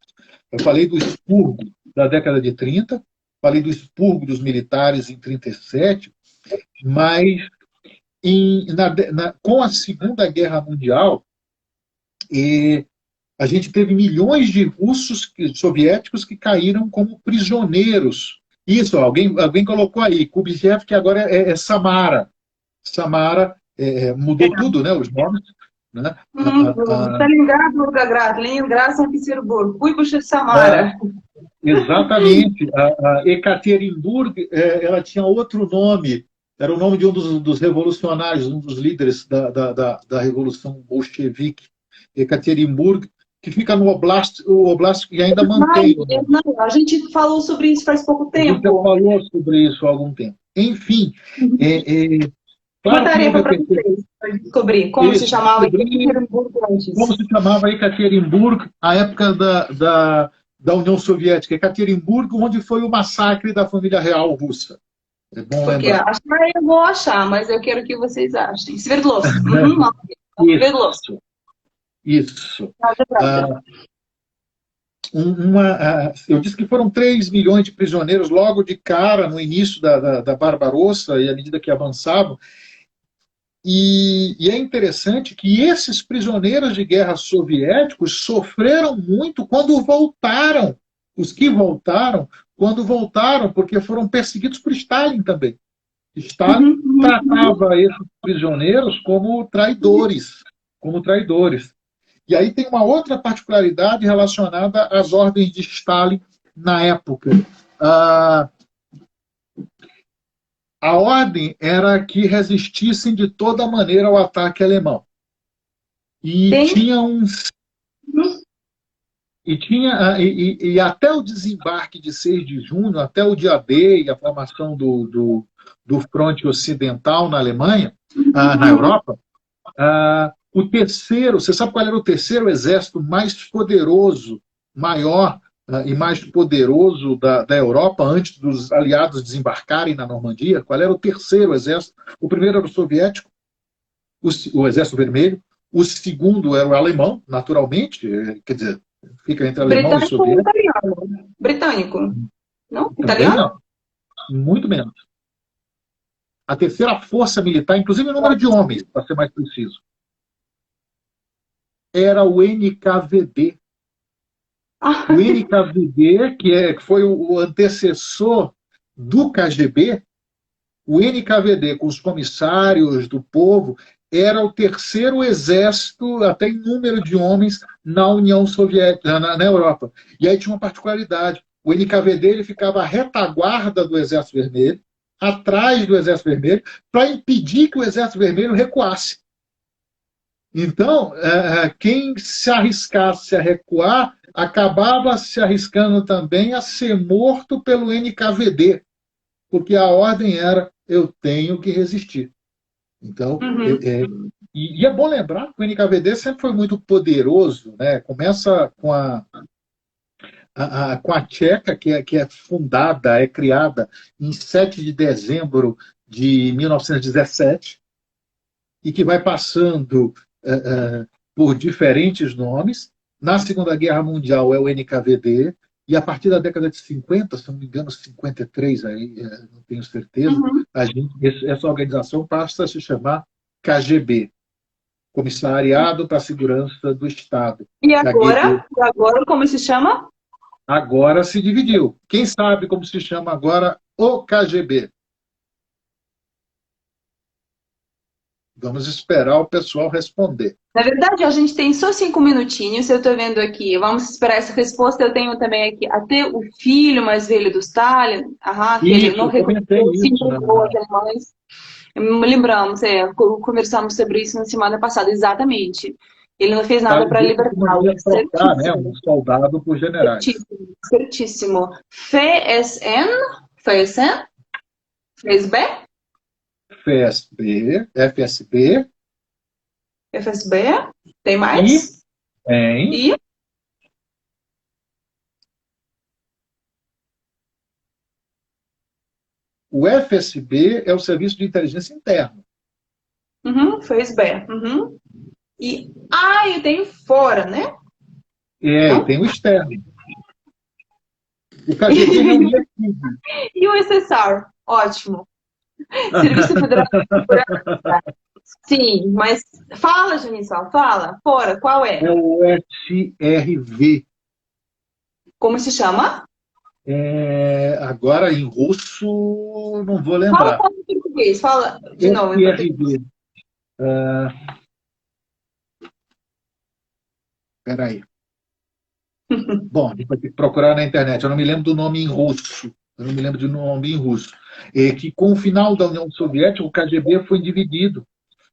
Eu falei do expurgo da década de 30, falei do expurgo dos militares em 37, mas com a Segunda Guerra Mundial, a gente teve milhões de russos soviéticos que caíram como prisioneiros. Isso, alguém colocou aí, Kuybyshev, que agora é Samara. Samara mudou tudo, né, os nomes. Né? Stalingrado, Volgograd, Leningrado, São Petersburgo, Kuibyshev, É, Samara. exatamente. A Ekaterinburg, ela tinha outro nome. Era o nome de um dos revolucionários, um dos líderes da Revolução Bolchevique. Ekaterinburg, que fica no Oblast e ainda mantém o nome. Não, a gente falou sobre isso faz pouco A gente já tempo. falou sobre isso há algum tempo. Enfim, Uma claro que não tarefa para repercutiu vocês, para descobrir como se isso, chamava descobrir Ekaterinburgo como antes. se chamava Ekaterimburgo, a época da União Soviética. Ekaterimburgo, onde foi o massacre da família real russa. É bom Porque lembrar. achar eu vou achar, mas eu quero que vocês achem. Sverdlovsk. Não, Sverdlovsk. Isso. Правда. Eu disse que foram 3 milhões de prisioneiros logo de cara, no início da Barbarossa, e à medida que avançavam. E é interessante que esses prisioneiros de guerra soviéticos sofreram muito quando voltaram. Os que voltaram, quando voltaram, porque foram perseguidos por Stalin também. Stalin tratava esses prisioneiros como traidores, como traidores. E aí tem uma outra particularidade relacionada às ordens de Stalin na época. A ordem era que resistissem de toda maneira ao ataque alemão. E até o desembarque de 6 de junho, até o dia D e a formação do fronte ocidental na Alemanha, na Europa, o terceiro, você sabe qual era o terceiro exército mais poderoso, maior e mais poderoso da Europa antes dos aliados desembarcarem na Normandia? Qual era o terceiro exército? O primeiro era o soviético, o Exército Vermelho. O segundo era o alemão, naturalmente, quer dizer, fica entre alemão e Britânico ou soviético. italiano? Britânico. Não? Também Italiano? não, muito menos. A terceira força militar, inclusive o número de homens, para ser mais preciso, era o NKVD. O NKVD, que foi o antecessor do KGB, o NKVD, com os comissários do povo, era o terceiro exército, até em número de homens, na União Soviética, na Europa. E aí tinha uma particularidade. O NKVD ele ficava à retaguarda do Exército Vermelho, atrás do Exército Vermelho, para impedir que o Exército Vermelho recuasse. Então, quem se arriscasse a recuar acabava se arriscando também a ser morto pelo NKVD, porque a ordem era: eu tenho que resistir. Então, Uhum. e é bom lembrar que o NKVD sempre foi muito poderoso, né? Começa com a Tcheca, que é fundada, é criada em 7 de dezembro de 1917, e que vai passando por diferentes nomes. Na Segunda Guerra Mundial é o NKVD, e a partir da década de 50, se não me engano, 53, aí, não tenho certeza, Uhum. essa organização passa a se chamar KGB, Comissariado para a Segurança do Estado, E KGB. agora? E agora, como se chama? Agora se dividiu. Quem sabe como se chama agora o KGB? Vamos esperar o pessoal responder. Na verdade, a gente tem só 5 minutinhos, eu estou vendo aqui. Vamos esperar essa resposta. Eu tenho também aqui até o filho mais velho do Stalin, que ele Isso, não eu comentei reconheceu, se isso. entregou aos alemães. Lembramos, conversamos sobre isso na semana passada, exatamente. Ele não fez nada Stalin para disse que libertá-lo, mandaria trocar, né, um certíssimo, soldado por generais. certíssimo, certíssimo. FSN, FSN, FSB, FSB, FSB FSB, tem e mais? em E o FSB é o Serviço de Inteligência Interno. FSB. Eu tenho fora, né? E Não? tem o externo. O KGB reunia tudo. E o SSR? Ótimo. Serviço Federal de Segurança. Sim, mas fala, Junisal, fala. Fora, qual é? É o SRV. Como se chama? Agora, em russo, não vou Fala lembrar. como em português. Fala de novo em português. SRV. Peraí. Bom, a gente vai ter que procurar na internet. Eu não me lembro do nome em russo. Eu não me lembro do nome em russo. Que com o final da União Soviética, o KGB foi dividido.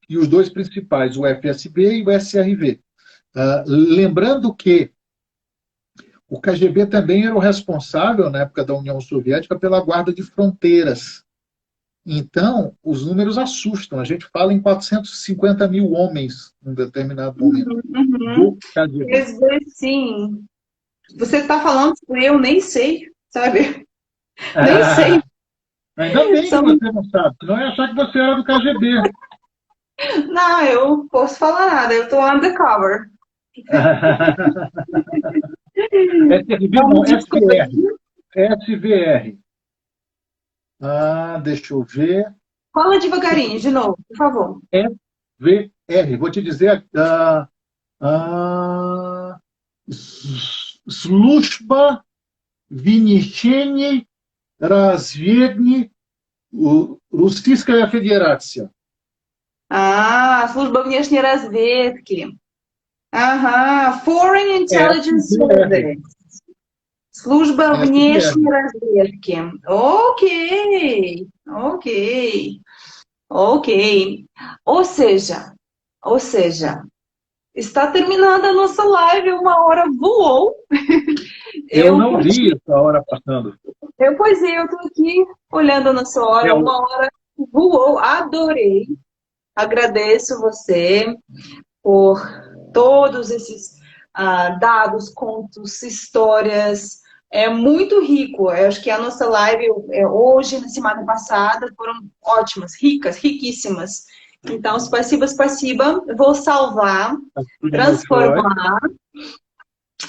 E os dois principais, o FSB e o SRV. Lembrando que o KGB também era o responsável, na época da União Soviética, pela guarda de fronteiras. Então, os números assustam. A gente fala em 450 mil homens num determinado momento Uhum. do KGB. SB, sim. Você está falando que eu nem sei, sabe? Nem sei. Ainda bem que São... você não sabe, senão ia achar que você era do KGB. Não, eu posso falar nada, eu estou undercover. SRV não, Vamos SVR. descobrir. SVR. Deixa eu ver. Fala devagarinho, de novo, por favor. SVR. Vou te dizer. Служба внесения разведки Российская Федерация. Служба внешней разведки. Foreign Intelligence SVR. Service. Служба внешней разведки. Ok. Ou seja, está terminando a nossa live, uma hora voou. Eu não vi essa hora passando. Pois é, eu estou aqui olhando a nossa hora, uma hora voou, adorei. Agradeço você por todos esses dados, contos, histórias. É muito rico. Eu acho que a nossa live hoje, na semana passada, foram ótimas, ricas, riquíssimas. Então, spasiba. Vou salvar,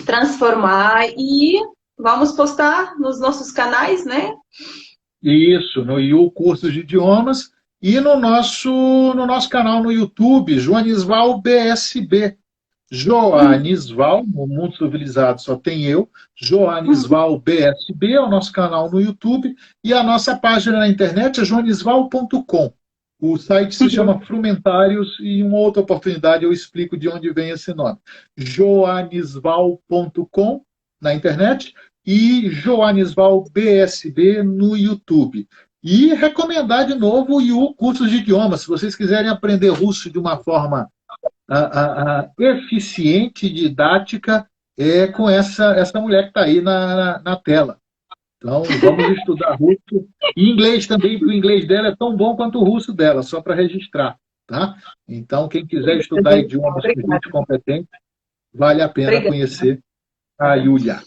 transformar e vamos postar nos nossos canais, né? Isso, no IU Cursos de Idiomas e no nosso canal no YouTube, Joanisval BSB. Joanisval, no Mundo Civilizado só tem eu, Joanisval BSB é o nosso canal no YouTube e a nossa página na internet é joanisval.com. O site se chama Frumentários e em uma outra oportunidade eu explico de onde vem esse nome. Joanisval.com na internet e Joanisval BSB no YouTube. E recomendar de novo o IU Cursos de Idiomas. Se vocês quiserem aprender russo de uma forma eficiente didática com essa mulher que está aí na tela. Então, vamos estudar russo e inglês também, porque o inglês dela é tão bom quanto o russo dela, só para registrar. Tá? Então, quem quiser estudar idiomas com gente Obrigada. competente, vale a pena Obrigada. conhecer a Yulia.